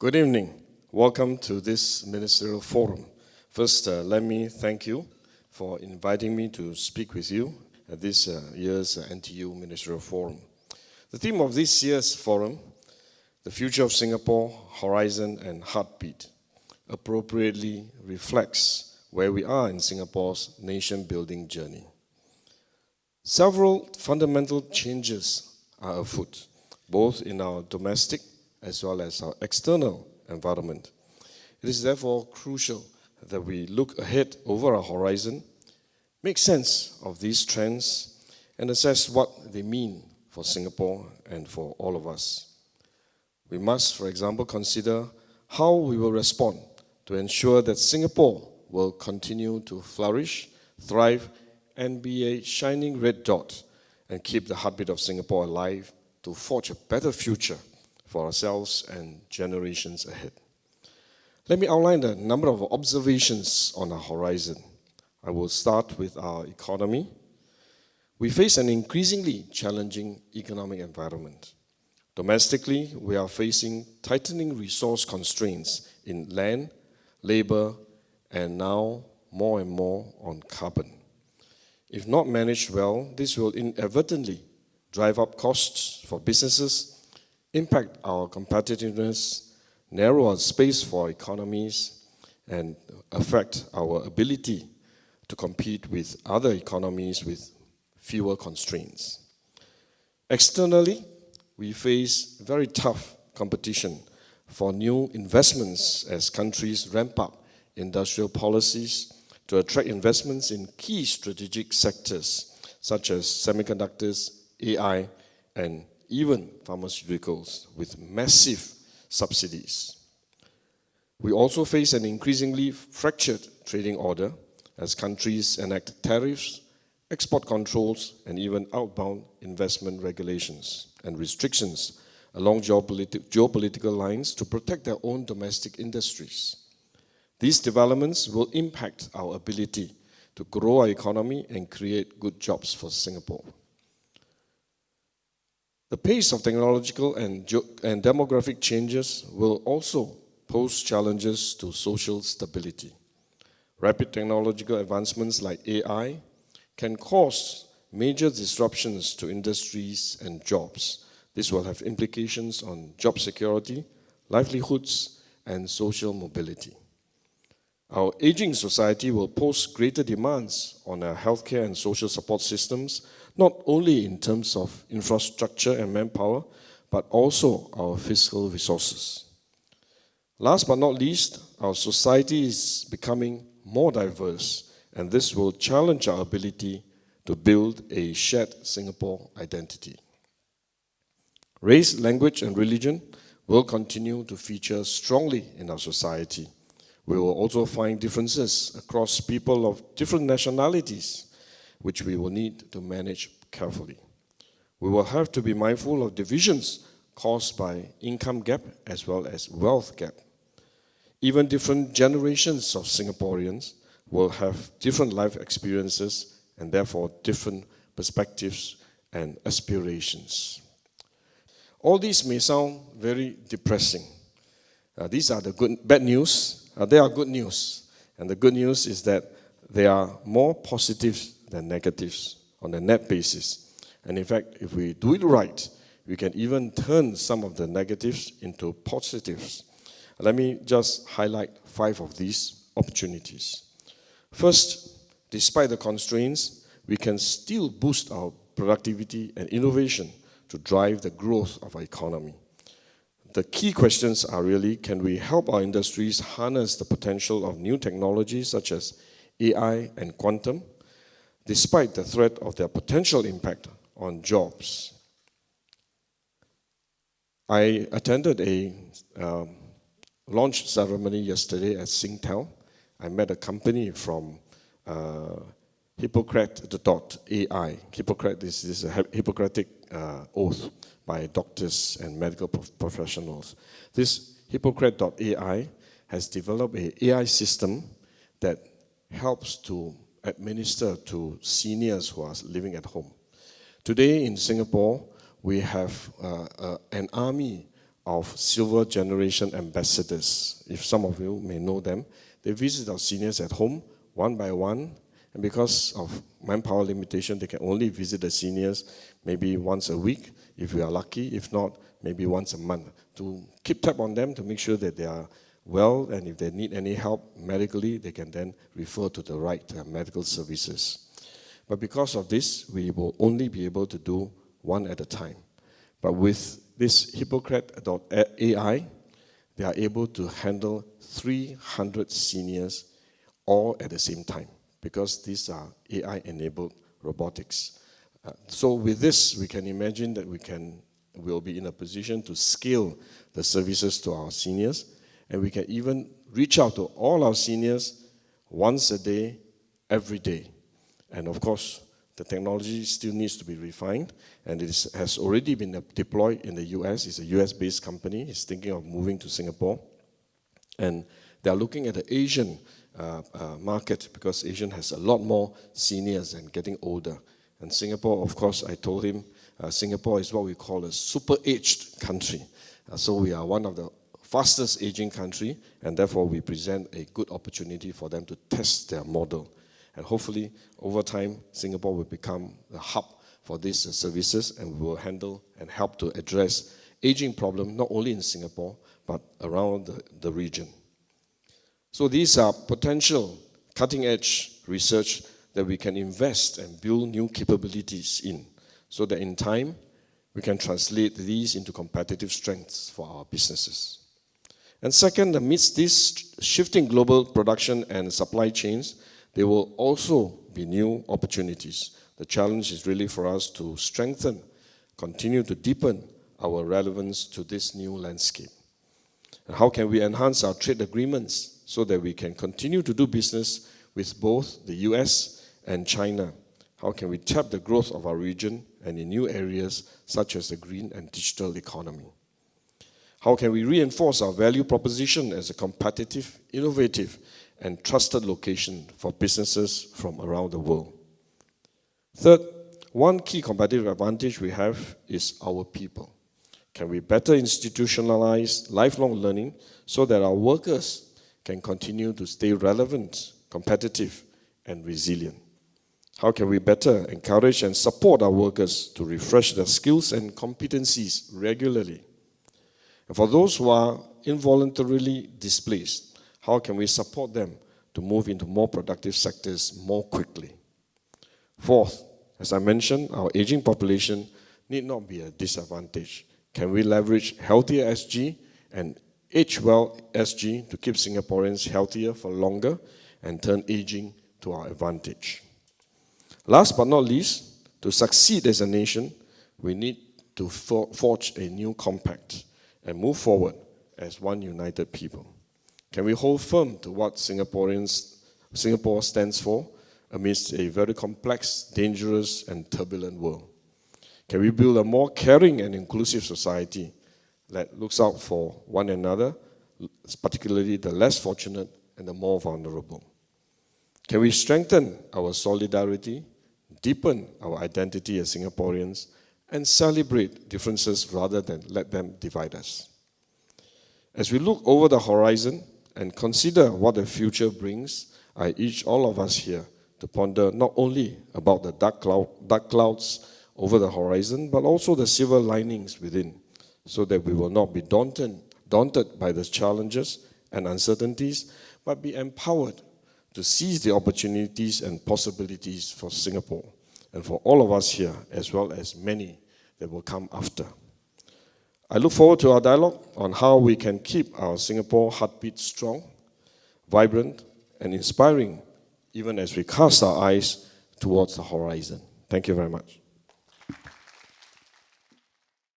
Good evening. Welcome to this ministerial forum. First, let me thank you for inviting me to speak with you at this year's NTU Ministerial Forum. The theme of this year's forum, the future of Singapore, horizon and heartbeat, appropriately reflects where we are in Singapore's nation-building journey. Several fundamental changes are afoot, both in our domestic as well as our external environment. It is therefore crucial that we look ahead over our horizon, make sense of these trends, and assess what they mean for Singapore and for all of us. We must, for example, consider how we will respond to ensure that Singapore will continue to flourish, thrive, and be a shining red dot and keep the heartbeat of Singapore alive to forge a better future for ourselves and generations ahead. Let me outline a number of observations on our horizon. I will start with our economy. We face an increasingly challenging economic environment. Domestically, we are facing tightening resource constraints in land, labor, and now more and more on carbon. If not managed well, this will inadvertently drive up costs for businesses, impact our competitiveness, narrow our space for economies, and affect our ability to compete with other economies with fewer constraints. Externally, we face very tough competition for new investments as countries ramp up industrial policies to attract investments in key strategic sectors such as semiconductors, AI, and even pharmaceuticals with massive subsidies. We also face an increasingly fractured trading order as countries enact tariffs, export controls, and even outbound investment regulations and restrictions along geopolitical lines to protect their own domestic industries. These developments will impact our ability to grow our economy and create good jobs for Singapore. The pace of technological and demographic changes will also pose challenges to social stability. Rapid technological advancements like AI can cause major disruptions to industries and jobs. This will have implications on job security, livelihoods, and social mobility. Our aging society will pose greater demands on our healthcare and social support systems, not only in terms of infrastructure and manpower, but also our fiscal resources. Last but not least, our society is becoming more diverse, and this will challenge our ability to build a shared Singapore identity. Race, language, and religion will continue to feature strongly in our society. We will also find differences across people of different nationalities, which we will need to manage carefully. We will have to be mindful of divisions caused by income gap as well as wealth gap. Even different generations of Singaporeans will have different life experiences and therefore different perspectives and aspirations. All these may sound very depressing. These are the bad news. They are good news. And the good news is that there are more positives than negatives on a net basis. And in fact, if we do it right, we can even turn some of the negatives into positives. Let me just highlight 5 of these opportunities. First, despite the constraints, we can still boost our productivity and innovation to drive the growth of our economy. The key questions are really, can we help our industries harness the potential of new technologies such as AI and quantum, despite the threat of their potential impact on jobs? I attended a launch ceremony yesterday at Singtel. I met a company from Hippocrates.ai. Hippocrates is a Hippocratic oath by doctors and medical professionals. This Hippocrates.ai has developed an AI system that helps to administer to seniors who are living at home. Today in Singapore, we have an army of Silver Generation Ambassadors. If some of you may know them, they visit our seniors at home one by one, and because of manpower limitation, they can only visit the seniors maybe once a week, if we are lucky. If not, maybe once a month, to keep tab on them, to make sure that they are well, and if they need any help medically, they can then refer to the right medical services. But because of this, we will only be able to do one at a time. But with this Hippocrat.ai, they are able to handle 300 seniors all at the same time, because these are AI-enabled robotics. So with this, we can imagine that we'll be in a position to scale the services to our seniors, and we can even reach out to all our seniors once a day, every day. And of course, the technology still needs to be refined, and it has already been deployed in the US. It's a US-based company. It's thinking of moving to Singapore. And they are looking at the Asian market, because Asian has a lot more seniors and getting older. And Singapore, of course, I told him, Singapore is what we call a super-aged country. So we are one of the fastest aging country, and therefore we present a good opportunity for them to test their model. And hopefully, over time, Singapore will become the hub for these services, and we will handle and help to address aging problem, not only in Singapore, but around the region. So these are potential cutting-edge research that we can invest and build new capabilities in, so that in time, we can translate these into competitive strengths for our businesses. And second, amidst these shifting global production and supply chains, there will also be new opportunities. The challenge is really for us to strengthen, continue to deepen our relevance to this new landscape. And how can we enhance our trade agreements so that we can continue to do business with both the US and China? How can we tap the growth of our region and in new areas such as the green and digital economy? How can we reinforce our value proposition as a competitive, innovative, and trusted location for businesses from around the world? Third, one key competitive advantage we have is our people. Can we better institutionalize lifelong learning so that our workers can continue to stay relevant, competitive, and resilient? How can we better encourage and support our workers to refresh their skills and competencies regularly? And for those who are involuntarily displaced, how can we support them to move into more productive sectors more quickly? Fourth, as I mentioned, our aging population need not be a disadvantage. Can we leverage Healthier SG and Age Well SG to keep Singaporeans healthier for longer and turn aging to our advantage? Last but not least, to succeed as a nation, we need to forge a new compact and move forward as one united people. Can we hold firm to what Singapore stands for amidst a very complex, dangerous, and turbulent world? Can we build a more caring and inclusive society that looks out for one another, particularly the less fortunate and the more vulnerable? Can we strengthen our solidarity, deepen our identity as Singaporeans, and celebrate differences rather than let them divide us? As we look over the horizon and consider what the future brings, I urge all of us here to ponder not only about the dark clouds over the horizon, but also the silver linings within, so that we will not be daunted by the challenges and uncertainties, but be empowered to seize the opportunities and possibilities for Singapore and for all of us here, as well as many that will come after. I look forward to our dialogue on how we can keep our Singapore heartbeat strong, vibrant, and inspiring, even as we cast our eyes towards the horizon. Thank you very much.